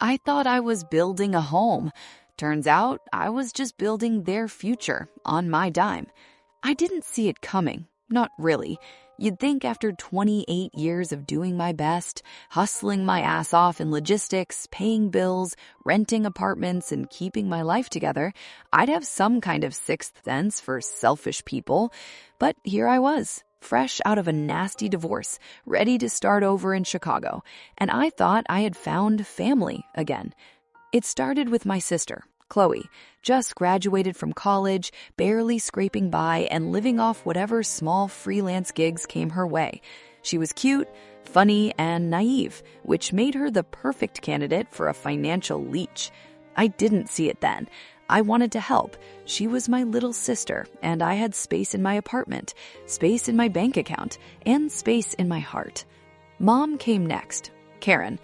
I thought I was building a home. Turns out I was just building their future on my dime. I didn't see it coming. Not really. You'd think after 28 years of doing my best, hustling my ass off in logistics, paying bills, renting apartments, and keeping my life together, I'd have some kind of sixth sense for selfish people. But here I was, fresh out of a nasty divorce, ready to start over in Chicago, and I thought I had found family again. It started with my sister, Chloe, just graduated from college, barely scraping by and living off whatever small freelance gigs came her way. She was cute, funny, and naive, which made her the perfect candidate for a financial leech. I didn't see it then. I wanted to help. She was my little sister, and I had space in my apartment, space in my bank account, and space in my heart. Mom came next. Karen.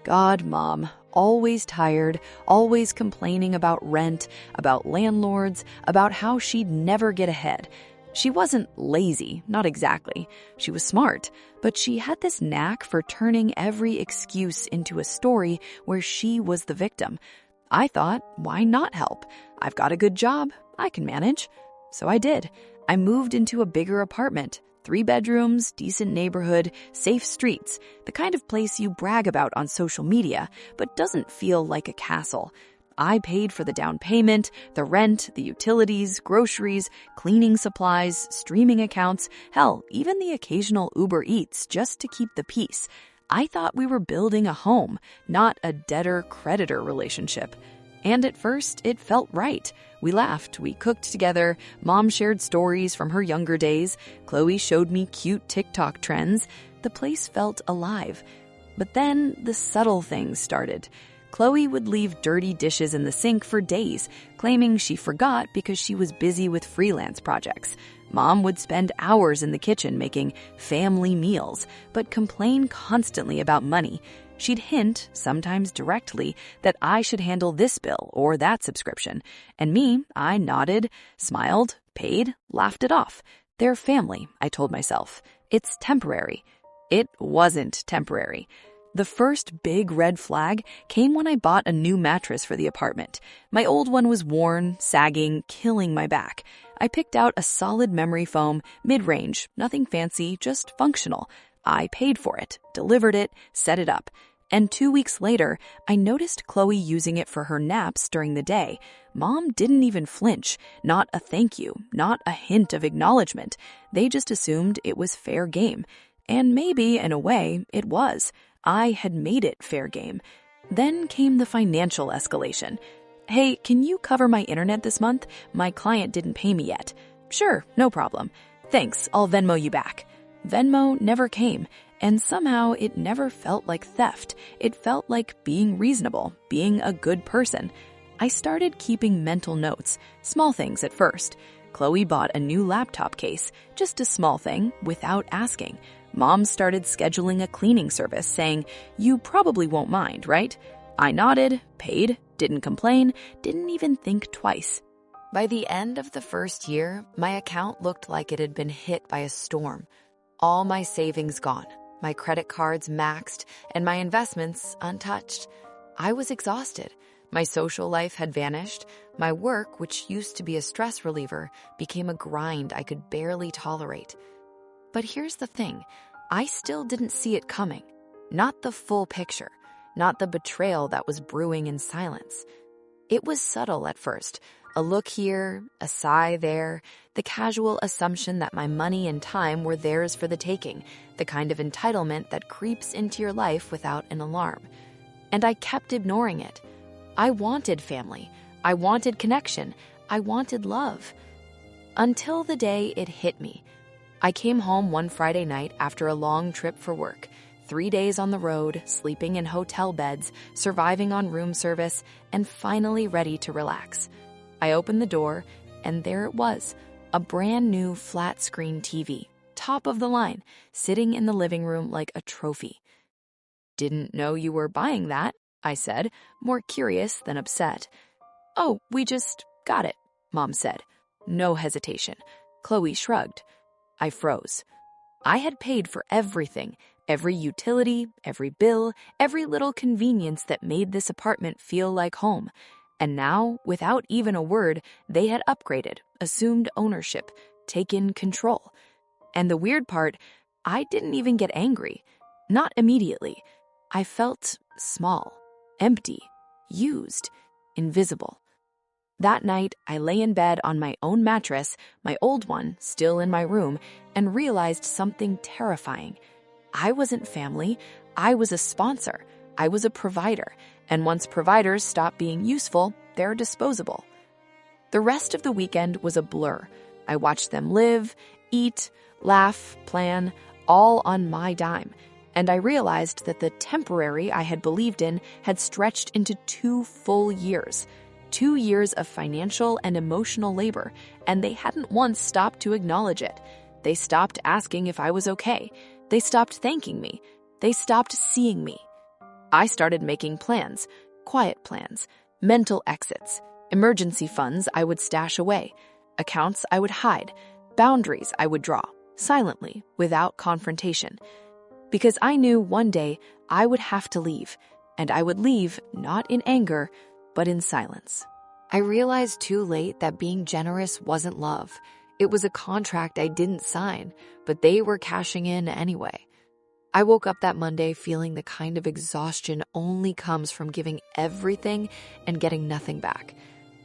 God, Mom. Always tired, always complaining about rent, about landlords, about how she'd never get ahead. She wasn't lazy, not exactly. She was smart, but she had this knack for turning every excuse into a story where she was the victim. I thought, why not help? I've got a good job. I can manage. So I did. I moved into a bigger apartment. 3 bedrooms, decent neighborhood, safe streets, the kind of place you brag about on social media, but doesn't feel like a castle. I paid for the down payment, the rent, the utilities, groceries, cleaning supplies, streaming accounts, hell, even the occasional Uber Eats just to keep the peace. I thought we were building a home, not a debtor-creditor relationship. And at first, it felt right. We laughed, we cooked together, Mom shared stories from her younger days, Chloe showed me cute TikTok trends. The place felt alive. But then the subtle things started. Chloe would leave dirty dishes in the sink for days, claiming she forgot because she was busy with freelance projects. Mom would spend hours in the kitchen making family meals, but complain constantly about money. She'd hint, sometimes directly, that I should handle this bill or that subscription. And me, I nodded, smiled, paid, laughed it off. They're family, I told myself. It's temporary. It wasn't temporary. The first big red flag came when I bought a new mattress for the apartment. My old one was worn, sagging, killing my back. I picked out a solid memory foam, mid-range, nothing fancy, just functional. I paid for it, delivered it, set it up. And 2 weeks later, I noticed Chloe using it for her naps during the day. Mom didn't even flinch. Not a thank you, not a hint of acknowledgement. They just assumed it was fair game. And maybe, in a way, it was. I had made it fair game. Then came the financial escalation. Hey, can you cover my internet this month? My client didn't pay me yet. Sure, no problem. Thanks, I'll Venmo you back. Venmo never came, and somehow it never felt like theft. It felt like being reasonable, being a good person. I started keeping mental notes, small things at first. Chloe bought a new laptop case, just a small thing, without asking. Mom started scheduling a cleaning service, saying, "You probably won't mind, right?" I nodded, paid, didn't complain, didn't even think twice. By the end of the first year, my account looked like it had been hit by a storm. All my savings gone, my credit cards maxed, and my investments untouched. I was exhausted. My social life had vanished. My work, which used to be a stress reliever, became a grind I could barely tolerate. But here's the thing. I still didn't see it coming. Not the full picture. Not the betrayal that was brewing in silence. It was subtle at first. A look here, a sigh there, the casual assumption that my money and time were theirs for the taking, the kind of entitlement that creeps into your life without an alarm. And I kept ignoring it. I wanted family. I wanted connection. I wanted love. Until the day it hit me. I came home one Friday night after a long trip for work. 3 days on the road, sleeping in hotel beds, surviving on room service, and finally ready to relax. I opened the door, and there it was, a brand new flat-screen TV, top of the line, sitting in the living room like a trophy. "Didn't know you were buying that," I said, more curious than upset. "Oh, we just got it," Mom said. No hesitation. Chloe shrugged. I froze. I had paid for everything, Every utility, every bill, every little convenience that made this apartment feel like home. And now, without even a word, they had upgraded, assumed ownership, taken control. And the weird part, I didn't even get angry. Not immediately. I felt small, empty, used, invisible. That night, I lay in bed on my own mattress, my old one still in my room, and realized something terrifying. I wasn't family. I was a sponsor. I was a provider. And once providers stop being useful, they're disposable. The rest of the weekend was a blur. I watched them live, eat, laugh, plan, all on my dime. And I realized that the temporary I had believed in had stretched into 2 full years. 2 years of financial and emotional labor, and they hadn't once stopped to acknowledge it. They stopped asking if I was okay. They stopped thanking me. They stopped seeing me. I started making plans, quiet plans, mental exits, emergency funds I would stash away, accounts I would hide, boundaries I would draw, silently, without confrontation. Because I knew one day I would have to leave, and I would leave not in anger, but in silence. I realized too late that being generous wasn't love. It was a contract I didn't sign, but they were cashing in anyway. I woke up that Monday feeling the kind of exhaustion only comes from giving everything and getting nothing back.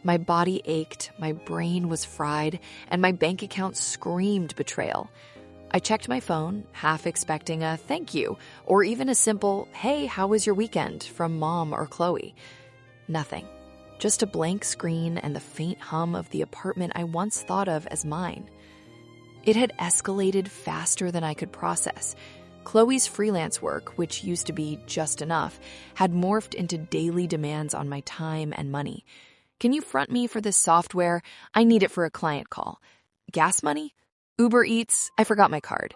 My body ached, my brain was fried, and my bank account screamed betrayal. I checked my phone, half expecting a thank you, or even a simple, hey, how was your weekend, from Mom or Chloe. Nothing. Just a blank screen and the faint hum of the apartment I once thought of as mine. It had escalated faster than I could process. Chloe's freelance work, which used to be just enough, had morphed into daily demands on my time and money. Can you front me for this software? I need it for a client call. Gas money? Uber Eats? I forgot my card.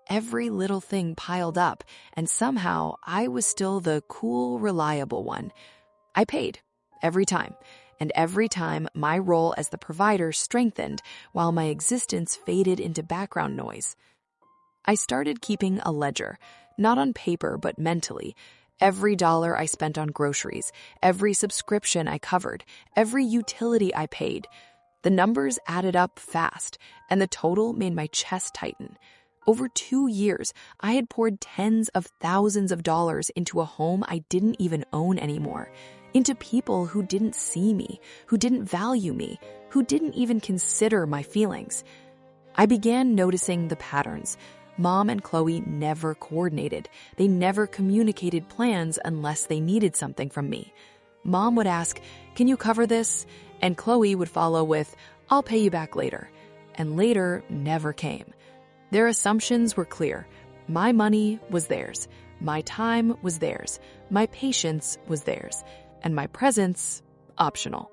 Every little thing piled up, and somehow I was still the cool, reliable one. I paid. Every time. And every time my role as the provider strengthened while my existence faded into background noise. I started keeping a ledger, not on paper but mentally. Every dollar I spent on groceries, every subscription I covered, every utility I paid. The numbers added up fast, and the total made my chest tighten. Over 2 years, I had poured tens of thousands of dollars into a home I didn't even own anymore. Into people who didn't see me, who didn't value me, who didn't even consider my feelings. I began noticing the patterns. Mom and Chloe never coordinated. They never communicated plans unless they needed something from me. Mom would ask, "Can you cover this?" And Chloe would follow with, "I'll pay you back later." And later never came. Their assumptions were clear. My money was theirs. My time was theirs. My patience was theirs. And my presence, optional.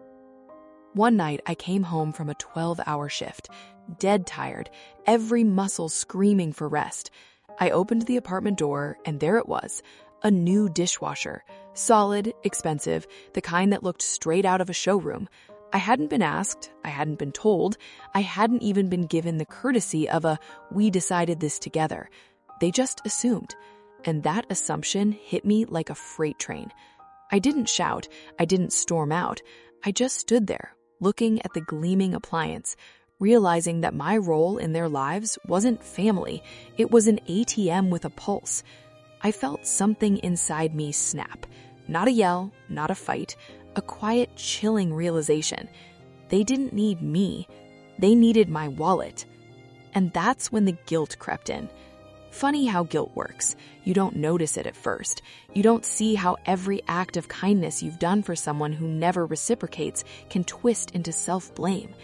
One night, I came home from a 12-hour shift, dead tired, every muscle screaming for rest. I opened the apartment door, and there it was, a new dishwasher, solid, expensive, the kind that looked straight out of a showroom. I hadn't been asked, I hadn't been told, I hadn't even been given the courtesy of a, we decided this together. They just assumed, and that assumption hit me like a freight train. I didn't shout, I didn't storm out, I just stood there, looking at the gleaming appliance, realizing that my role in their lives wasn't family, it was an ATM with a pulse. I felt something inside me snap. Not a yell, not a fight, a quiet, chilling realization. They didn't need me, they needed my wallet. And that's when the guilt crept in. Funny how guilt works. You don't notice it at first. You don't see how every act of kindness you've done for someone who never reciprocates can twist into self-blame.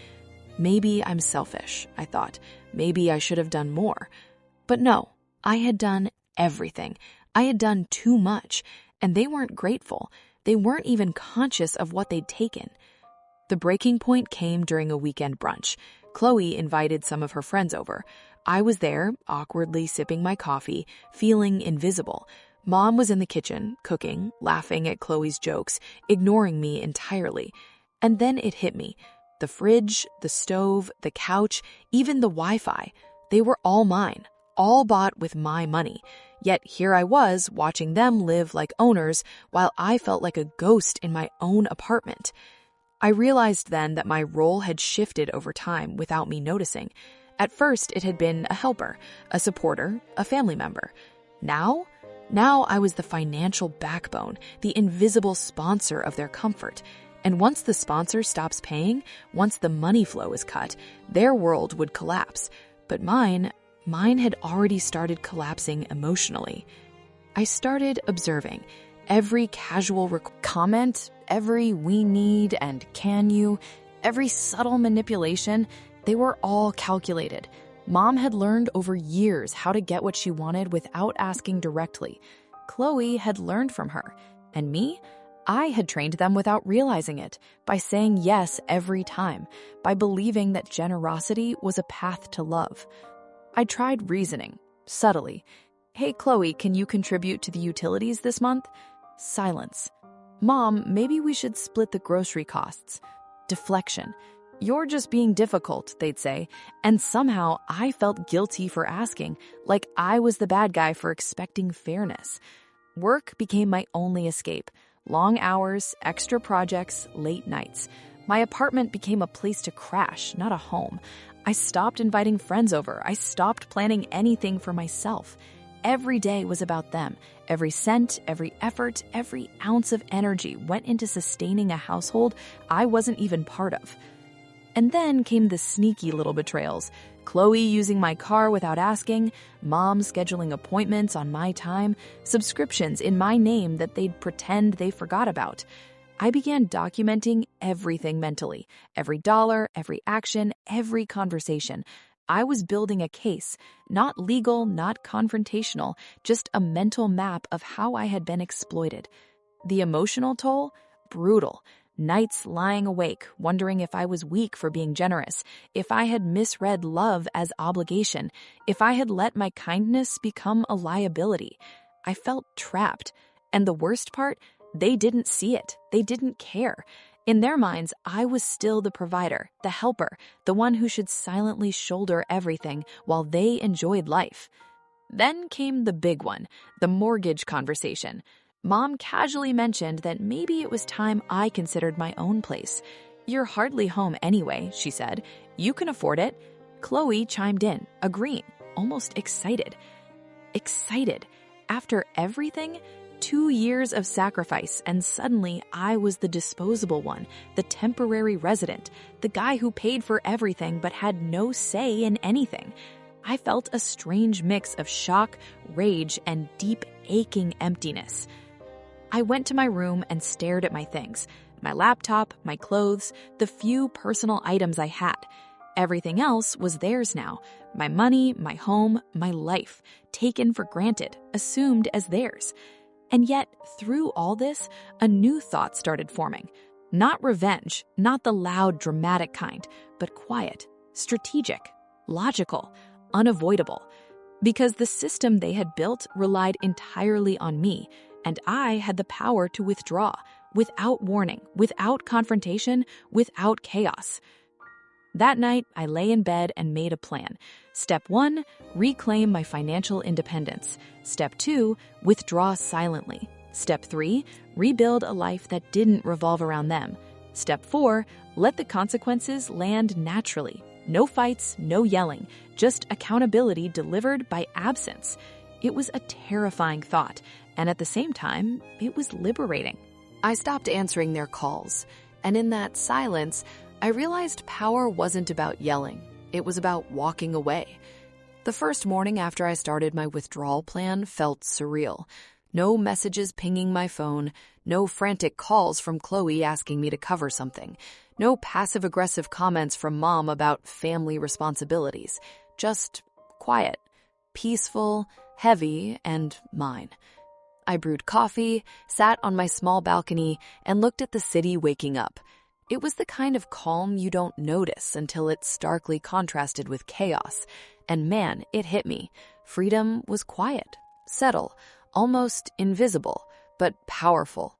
Maybe I'm selfish, I thought. Maybe I should have done more. But no, I had done everything. I had done too much, and they weren't grateful. They weren't even conscious of what they'd taken. The breaking point came during a weekend brunch. Chloe invited some of her friends over. I was there, awkwardly sipping my coffee, feeling invisible. Mom was in the kitchen, cooking, laughing at Chloe's jokes, ignoring me entirely. And then it hit me. The fridge, the stove, the couch, even the Wi-Fi, they were all mine, all bought with my money. Yet here I was, watching them live like owners, while I felt like a ghost in my own apartment. I realized then that my role had shifted over time without me noticing. At first, it had been a helper, a supporter, a family member. Now I was the financial backbone, the invisible sponsor of their comfort. And once the sponsor stops paying, once the money flow is cut, their world would collapse. But mine had already started collapsing emotionally. I started observing every casual comment, every "we need" and "can you," every subtle manipulation. They were all calculated. Mom had learned over years how to get what she wanted without asking directly. Chloe had learned from her. And me? I had trained them without realizing it, by saying yes every time, by believing that generosity was a path to love. I tried reasoning, subtly. "Hey, Chloe, can you contribute to the utilities this month?" Silence. "Mom, maybe we should split the grocery costs." Deflection. "You're just being difficult," they'd say, and somehow I felt guilty for asking, like I was the bad guy for expecting fairness. Work became my only escape. Long hours, extra projects, late nights. My apartment became a place to crash, not a home. I stopped inviting friends over. I stopped planning anything for myself. Every day was about them. Every cent, every effort, every ounce of energy went into sustaining a household I wasn't even part of. And then came the sneaky little betrayals. Chloe using my car without asking, Mom scheduling appointments on my time, subscriptions in my name that they'd pretend they forgot about. I began documenting everything mentally, every dollar, every action, every conversation. I was building a case, not legal, not confrontational, just a mental map of how I had been exploited. The emotional toll? Brutal. Nights lying awake, wondering if I was weak for being generous, if I had misread love as obligation, if I had let my kindness become a liability. I felt trapped. And the worst part, they didn't see it. They didn't care. In their minds, I was still the provider, the helper, the one who should silently shoulder everything while they enjoyed life. Then came the big one, the mortgage conversation. Mom casually mentioned that maybe it was time I considered my own place. "You're hardly home anyway," she said. "You can afford it." Chloe chimed in, agreeing, almost excited. Excited. After everything, 2 years of sacrifice, and suddenly I was the disposable one, the temporary resident, the guy who paid for everything but had no say in anything. I felt a strange mix of shock, rage, and deep, aching emptiness. I went to my room and stared at my things, my laptop, my clothes, the few personal items I had. Everything else was theirs now, my money, my home, my life, taken for granted, assumed as theirs. And yet, through all this, a new thought started forming. Not revenge, not the loud, dramatic kind, but quiet, strategic, logical, unavoidable. Because the system they had built relied entirely on me, and I had the power to withdraw, without warning, without confrontation, without chaos. That night, I lay in bed and made a plan. Step 1, reclaim my financial independence. Step 2, withdraw silently. Step 3, rebuild a life that didn't revolve around them. Step 4, let the consequences land naturally. No fights, no yelling, just accountability delivered by absence. It was a terrifying thought, and at the same time, it was liberating. I stopped answering their calls, and in that silence, I realized power wasn't about yelling. It was about walking away. The first morning after I started my withdrawal plan felt surreal. No messages pinging my phone, no frantic calls from Chloe asking me to cover something, no passive-aggressive comments from Mom about family responsibilities. Just quiet, peaceful, heavy, and mine. I brewed coffee, sat on my small balcony, and looked at the city waking up. It was the kind of calm you don't notice until it's starkly contrasted with chaos. And man, it hit me. Freedom was quiet, subtle, almost invisible, but powerful.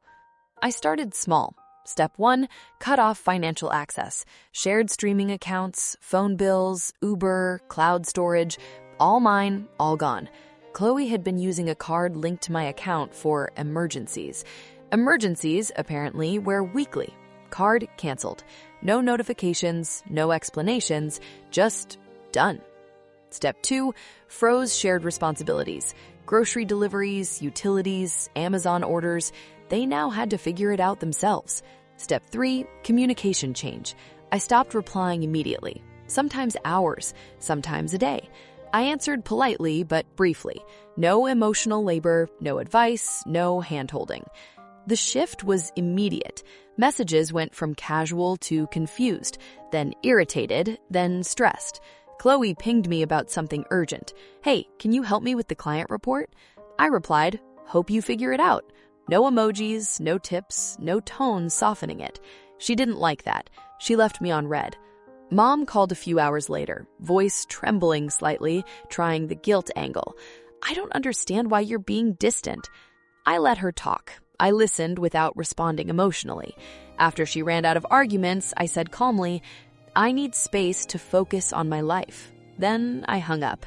I started small. Step 1, cut off financial access. Shared streaming accounts, phone bills, Uber, cloud storage, all mine, all gone. Chloe had been using a card linked to my account for emergencies. Emergencies, apparently, were weekly. Card canceled. No notifications, no explanations, just done. Step 2, froze shared responsibilities. Grocery deliveries, utilities, Amazon orders, they now had to figure it out themselves. Step 3, communication change. I stopped replying immediately, sometimes hours, sometimes a day. I answered politely but briefly. No emotional labor, no advice, no hand-holding. The shift was immediate. Messages went from casual to confused, then irritated, then stressed. Chloe pinged me about something urgent. "Hey, can you help me with the client report?" I replied, "Hope you figure it out." No emojis, no tips, no tone softening it. She didn't like that. She left me on red. Mom called a few hours later, voice trembling slightly, trying the guilt angle. "I don't understand why you're being distant." I let her talk. I listened without responding emotionally. After she ran out of arguments, I said calmly, "I need space to focus on my life." Then I hung up.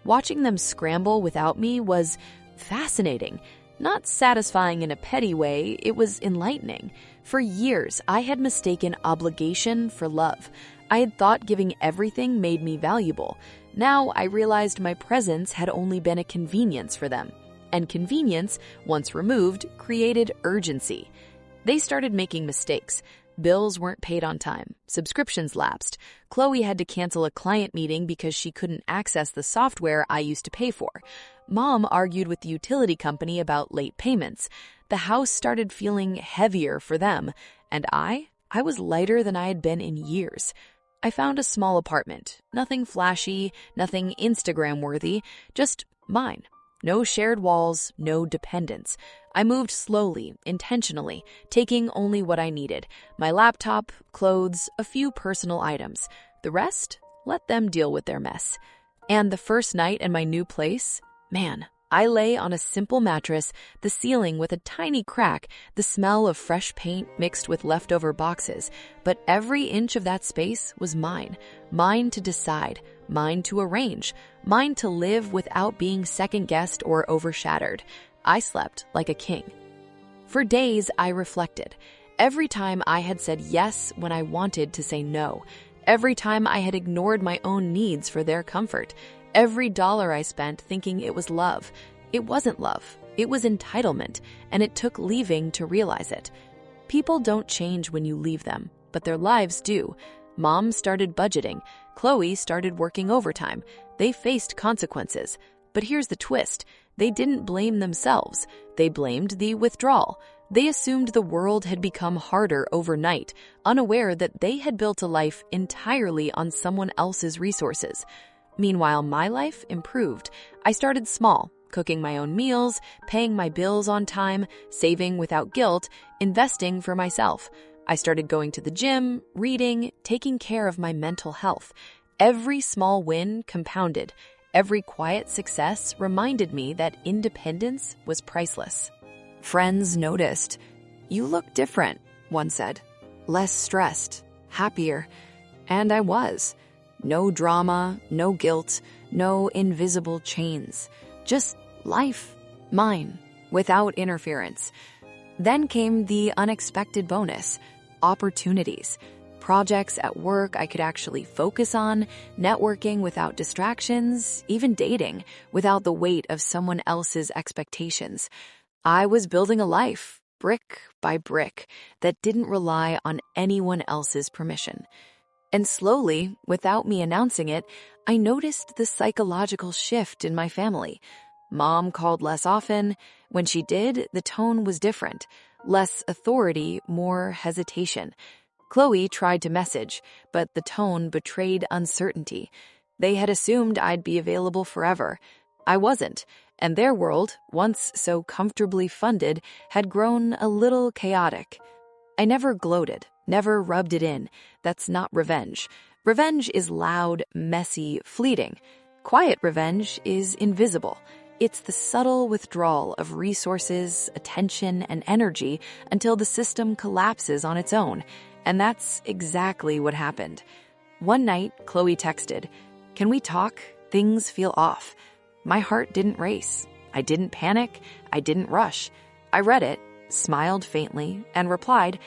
Watching them scramble without me was fascinating. Not satisfying in a petty way, it was enlightening. For years, I had mistaken obligation for love. I had thought giving everything made me valuable. Now I realized my presence had only been a convenience for them. And convenience, once removed, created urgency. They started making mistakes. Bills weren't paid on time. Subscriptions lapsed. Chloe had to cancel a client meeting because she couldn't access the software I used to pay for. Mom argued with the utility company about late payments. The house started feeling heavier for them. And I was lighter than I had been in years. I found a small apartment. Nothing flashy, nothing Instagram-worthy, just mine. No shared walls, no dependence. I moved slowly, intentionally, taking only what I needed. My laptop, clothes, a few personal items. The rest, let them deal with their mess. And the first night in my new place, man, I lay on a simple mattress, the ceiling with a tiny crack, the smell of fresh paint mixed with leftover boxes. But every inch of that space was mine. Mine to decide, mine to arrange, mine to live without being second-guessed or overshadowed. I slept like a king. For days, I reflected. Every time I had said yes when I wanted to say no. Every time I had ignored my own needs for their comfort. Every dollar I spent thinking it was love. It wasn't love. It was entitlement, and it took leaving to realize it. People don't change when you leave them, but their lives do. Mom started budgeting. Chloe started working overtime. They faced consequences. But here's the twist. They didn't blame themselves. They blamed the withdrawal. They assumed the world had become harder overnight, unaware that they had built a life entirely on someone else's resources. Meanwhile, my life improved. I started small, cooking my own meals, paying my bills on time, saving without guilt, investing for myself. I started going to the gym, reading, taking care of my mental health. Every small win compounded. Every quiet success reminded me that independence was priceless. Friends noticed. "You look different," one said. "Less stressed, happier." And I was. No drama, no guilt, no invisible chains. Just life, mine, without interference. Then came the unexpected bonus, opportunities. Projects at work I could actually focus on, networking without distractions, even dating without the weight of someone else's expectations. I was building a life, brick by brick, that didn't rely on anyone else's permission. And slowly, without me announcing it, I noticed the psychological shift in my family. Mom called less often. When she did, the tone was different. Less authority, more hesitation. Chloe tried to message, but the tone betrayed uncertainty. They had assumed I'd be available forever. I wasn't, and their world, once so comfortably funded, had grown a little chaotic. I never gloated, never rubbed it in. That's not revenge. Revenge is loud, messy, fleeting. Quiet revenge is invisible. It's the subtle withdrawal of resources, attention, and energy until the system collapses on its own. And that's exactly what happened. One night, Chloe texted, "Can we talk? Things feel off." My heart didn't race. I didn't panic. I didn't rush. I read it, smiled faintly, and replied,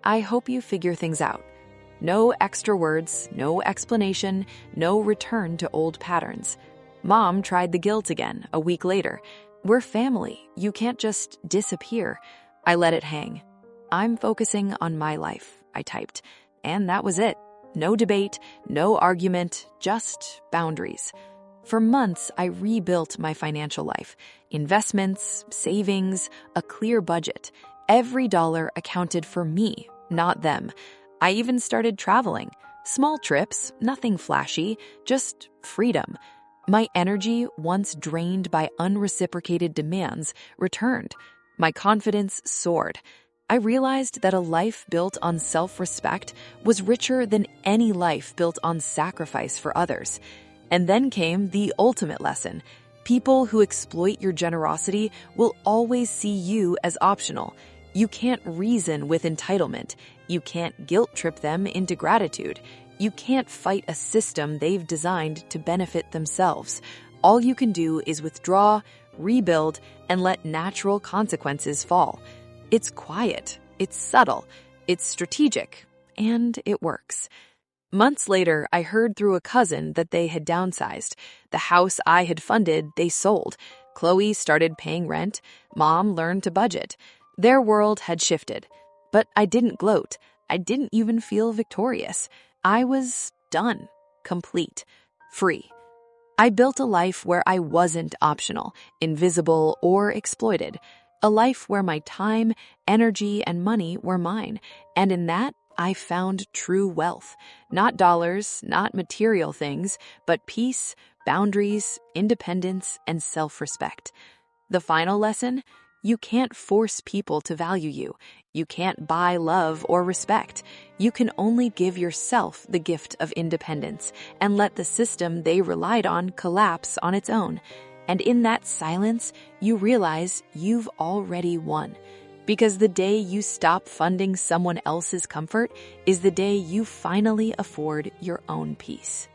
"I hope you figure things out." No extra words, no explanation, no return to old patterns. Mom tried the guilt again a week later. "We're family. You can't just disappear." I let it hang. "I'm focusing on my life," I typed. And that was it. No debate, no argument, just boundaries. For months, I rebuilt my financial life. Investments, savings, a clear budget. Every dollar accounted for me, not them. I even started traveling. Small trips, nothing flashy, just freedom. My energy, once drained by unreciprocated demands, returned. My confidence soared. I realized that a life built on self-respect was richer than any life built on sacrifice for others. And then came the ultimate lesson. People who exploit your generosity will always see you as optional. You can't reason with entitlement. You can't guilt trip them into gratitude. You can't fight a system they've designed to benefit themselves. All you can do is withdraw, rebuild, and let natural consequences fall. It's quiet, it's subtle, it's strategic, and it works. Months later, I heard through a cousin that they had downsized. The house I had funded, they sold. Chloe started paying rent. Mom learned to budget. Their world had shifted. But I didn't gloat. I didn't even feel victorious. I was done, complete, free. I built a life where I wasn't optional, invisible, or exploited. A life where my time, energy, and money were mine. And in that, I found true wealth. Not dollars, not material things, but peace, boundaries, independence, and self-respect. The final lesson? You can't force people to value you. You can't buy love or respect. You can only give yourself the gift of independence and let the system they relied on collapse on its own. And in that silence, you realize you've already won. Because the day you stop funding someone else's comfort is the day you finally afford your own peace.